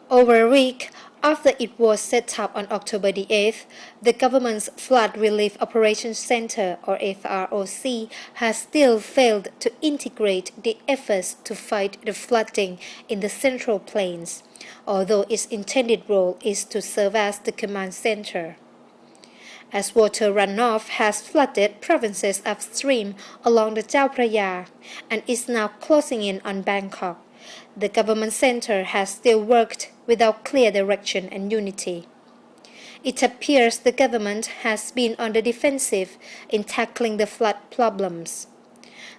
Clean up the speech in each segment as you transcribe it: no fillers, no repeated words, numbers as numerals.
Over a week after it was set up on October the 8th, the government's Flood Relief Operations Center, or FROC, has still failed to integrate the efforts to fight the flooding in the Central Plains, although its intended role is to serve as the command center. As water runoff has flooded provinces upstream along the Chao Phraya and is now closing in on Bangkok, the government center has still worked without clear direction and unity. It appears the government has been on the defensive in tackling the flood problems.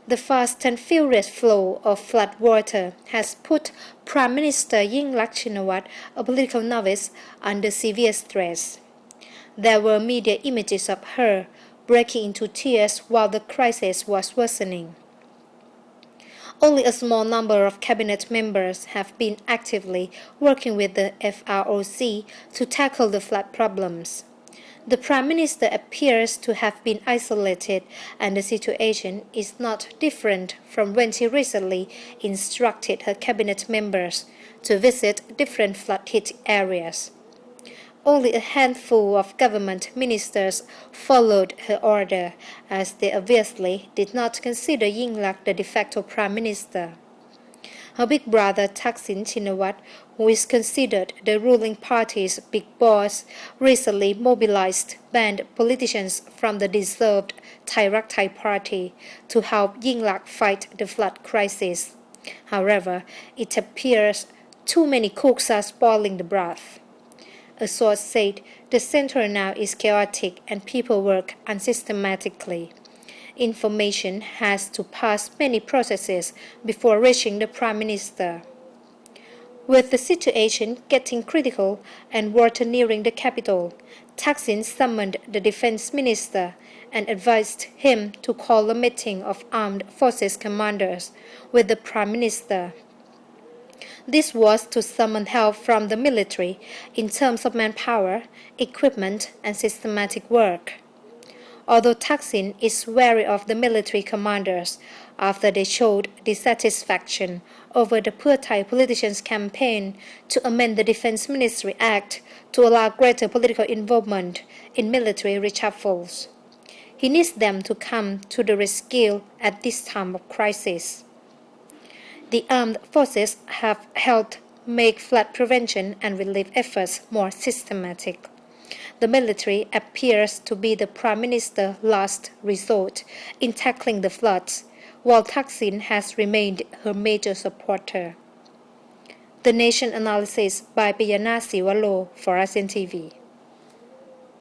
The fast and furious flow of flood water has put Prime Minister Yingluck Shinawatra, a political novice, under severe stress. There were media images of her breaking into tears while the crisis was worsening. Only a small number of cabinet members have been actively working with the FROC to tackle the flood problems. The Prime Minister appears to have been isolated, and the situation is not different from when she recently instructed her cabinet members to visit different flood-hit areas. Only a handful of government ministers followed her order, as they obviously did not consider Yingluck the de facto prime minister. Her big brother Thaksin Shinawatra, who is considered the ruling party's big boss, recently mobilized banned politicians from the dissolved Thai Rak Thai party to help Yingluck fight the flood crisis. However, it appears too many cooks are spoiling the broth. A source said the center now is chaotic and people work unsystematically. Information has to pass many processes before reaching the Prime Minister. With the situation getting critical and water nearing the capital, Thaksin summoned the Defense Minister and advised him to call a meeting of armed forces commanders with the Prime Minister. This was to summon help from the military in terms of manpower, equipment, and systematic work. Although Thaksin is wary of the military commanders after they showed dissatisfaction over the Pheu Thai politicians' campaign to amend the Defense Ministry Act to allow greater political involvement in military reshuffles. He needs them to come to the rescue at this time of crisis. The armed forces have helped make flood prevention and relief efforts more systematic. The military appears to be the Prime Minister's last resort in tackling the floods, while Thaksin has remained her major supporter. The Nation analysis by Piyana Siwalo for ASEAN TV.